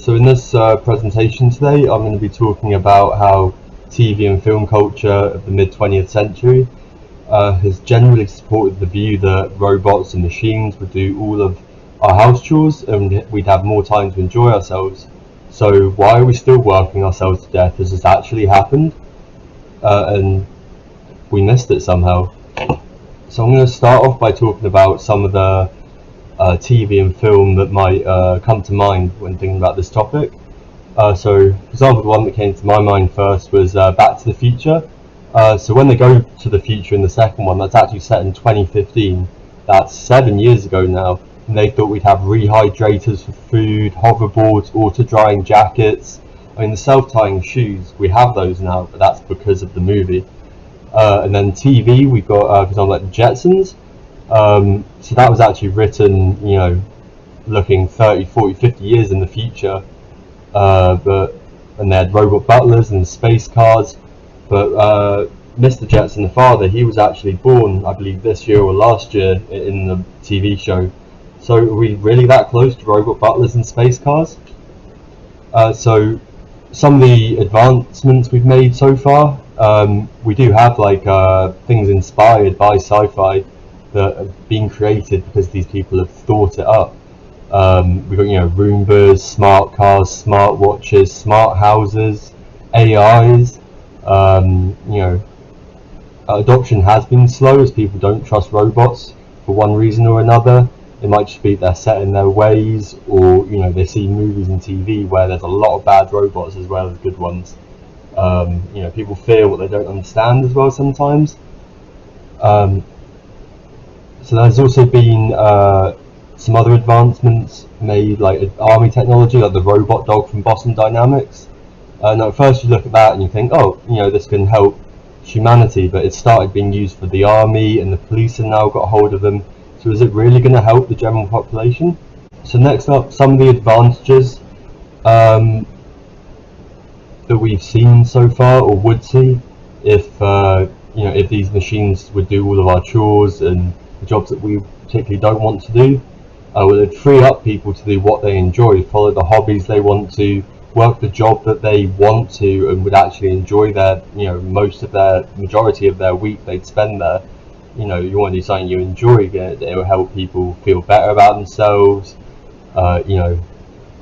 So in this presentation today, I'm going to be talking about how TV and film culture of the mid-20th century has generally supported the view that robots and machines would do all of our house chores and we'd have more time to enjoy ourselves. So why are we still working ourselves to death? Has this actually happened? And we missed it somehow. So I'm going to start off by talking about some of the TV and film that might come to mind when thinking about this topic. So, for example, the one that came to my mind first was Back to the Future. So when they go to the future in the second one, that's actually set in 2015. That's 7 years ago now. And they thought we'd have rehydrators for food, hoverboards, auto-drying jackets. I mean, the self-tying shoes, we have those now, but that's because of the movie. And then TV, we've got, for example, like the Jetsons. So that was actually written, looking 30, 40, 50 years in the future. And they had robot butlers and space cars. But Mr. Jetson, the father, he was actually born, I believe, this year or last year in the TV show. So are we really that close to robot butlers and space cars? So some of the advancements we've made so far, we do have things inspired by sci-fi that have been created because these people have thought it up. We've got Roombas, smart cars, smart watches, smart houses, AIs. Adoption has been slow as people don't trust robots for one reason or another. It might just be they're set in their ways, or they see movies and TV where there's a lot of bad robots as well as good ones. People fear what they don't understand as well sometimes. So there's also been some other advancements made, like army technology, like the robot dog from Boston Dynamics. Now at first you look at that and you think, oh, this can help humanity, but it started being used for the army and the police have now got hold of them. So is it really going to help the general population? So next up, some of the advantages that we've seen so far or would see if these machines would do all of our chores and the jobs that we particularly don't want to do. Well, it'd free up people to do what they enjoy, follow the hobbies they want to, work the job that they want to, and would actually enjoy their, majority of their week they'd spend there. You want to do something you enjoy, it will help people feel better about themselves. It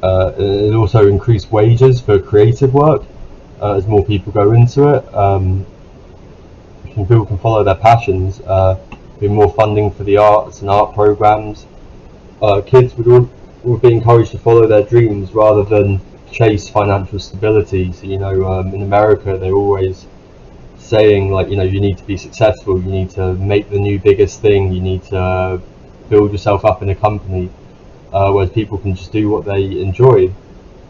also increase wages for creative work as more people go into it. People can follow their passions. Be more funding for the arts and art programs. Kids would be encouraged to follow their dreams rather than chase financial stability. So in America they're always saying you need to be successful, you need to make the new biggest thing, you need to build yourself up in a company, whereas people can just do what they enjoy.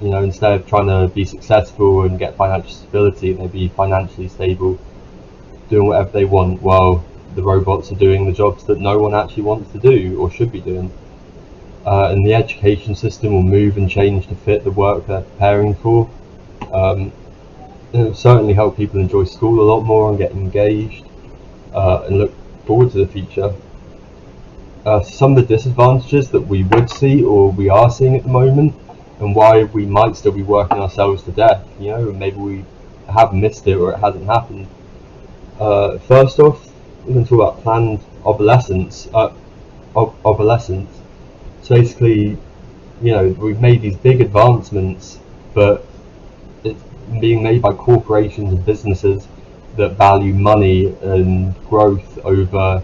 Instead of trying to be successful and get financial stability, they'd be financially stable, doing whatever they want, while the robots are doing the jobs that no one actually wants to do or should be doing. And the education system will move and change to fit the work they're preparing for. It'll certainly help people enjoy school a lot more and get engaged and look forward to the future. Some of the disadvantages that we would see or we are seeing at the moment, and why we might still be working ourselves to death, and maybe we have missed it or it hasn't happened. First off, we're going to talk about planned obsolescence. So basically, we've made these big advancements, but it's being made by corporations and businesses that value money and growth over,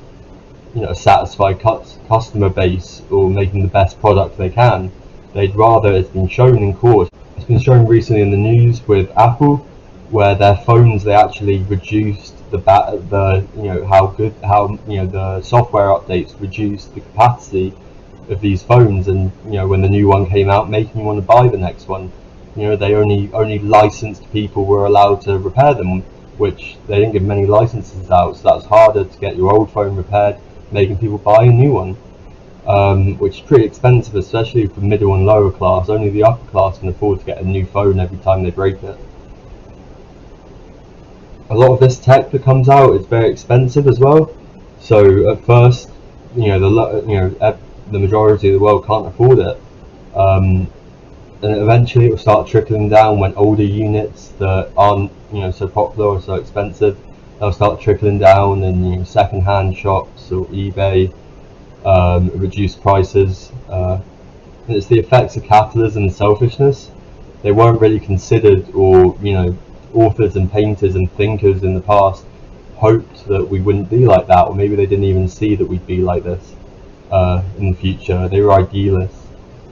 a satisfied customer base or making the best product they can. They'd rather, it's been shown in court, it's been shown recently in the news with Apple, where their phones, they actually reduced the software updates reduced the capacity of these phones, and when the new one came out, making you want to buy the next one. They only licensed people were allowed to repair them, which they didn't give many licenses out, so that's harder to get your old phone repaired, making people buy a new one, which is pretty expensive, especially for middle and lower class. Only the upper class can afford to get a new phone every time they break it. A lot of this tech that comes out is very expensive as well. So at first, the majority of the world can't afford it. and eventually it will start trickling down when older units that aren't so popular or so expensive, they'll start trickling down in second-hand shops or eBay, reduced prices. And it's the effects of capitalism and selfishness. They weren't really considered, or authors and painters and thinkers in the past hoped that we wouldn't be like that, or maybe they didn't even see that we'd be like this in the future. They were idealists.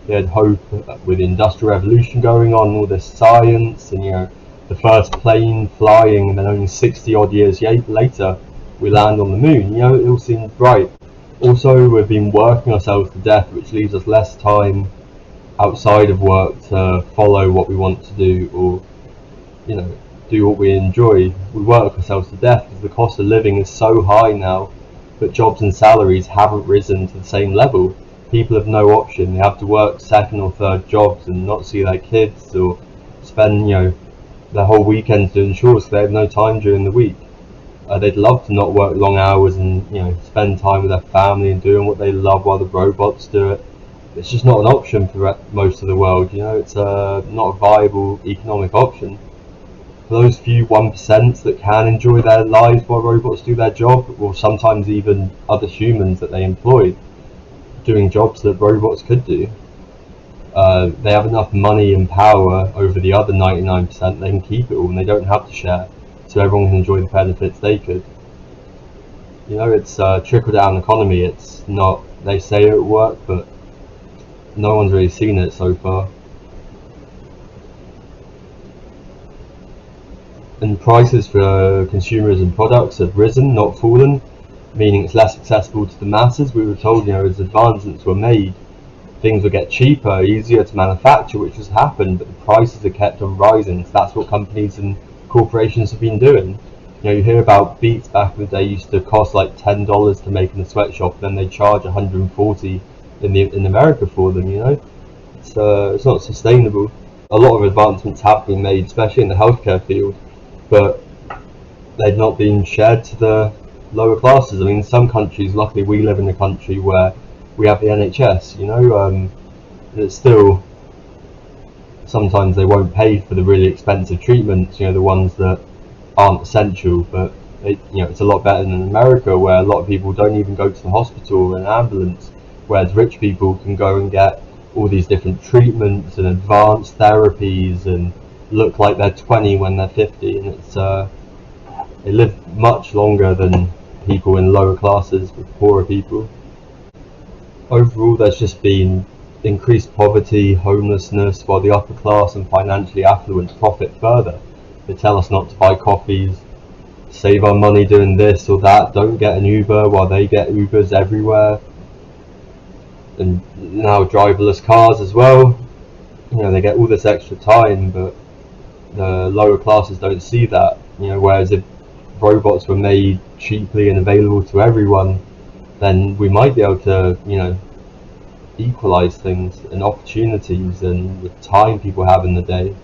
They had hope with the Industrial Revolution going on, all this science, and the first plane flying, and then only 60 odd years later we land on the moon. It all seemed bright. Also, we've been working ourselves to death, which leaves us less time outside of work to follow what we want to do, or do what we enjoy. We work ourselves to death because the cost of living is so high now, but jobs and salaries haven't risen to the same level. People have no option. They have to work second or third jobs and not see their kids, or spend their whole weekends doing chores because they have no time during the week. They'd love to not work long hours and spend time with their family and doing what they love while the robots do it. It's just not an option for most of the world. It's not a viable economic option. For those few 1% that can enjoy their lives while robots do their job, or sometimes even other humans that they employ doing jobs that robots could do, they have enough money and power over the other 99%. They can keep it all and they don't have to share, so everyone can enjoy the benefits they could. It's a trickle-down economy. It's not, they say it will work, but no one's really seen it so far. And prices for consumers and products have risen, not fallen, meaning it's less accessible to the masses. We were told, as advancements were made, things would get cheaper, easier to manufacture, which has happened, but the prices are kept on rising. So that's what companies and corporations have been doing. You hear about Beats back in the day used to cost like $10 to make in a sweatshop, then they charge $140 in America for them. It's not sustainable. A lot of advancements have been made, especially in the healthcare field, but they've not been shared to the lower classes. I mean, in some countries, luckily we live in a country where we have the NHS, it's still, sometimes they won't pay for the really expensive treatments, the ones that aren't essential, but it's a lot better than in America, where a lot of people don't even go to the hospital in an ambulance, whereas rich people can go and get all these different treatments and advanced therapies and look like they're 20 when they're 50, and they live much longer than people in lower classes with poorer people. Overall, there's just been increased poverty, homelessness, while the upper class and financially affluent profit further. They tell us not to buy coffees, save our money doing this or that, don't get an Uber, while they get Ubers everywhere, and now driverless cars as well. They get all this extra time, but the lower classes don't see that. Whereas if robots were made cheaply and available to everyone, then we might be able to equalize things and opportunities and the time people have in the day.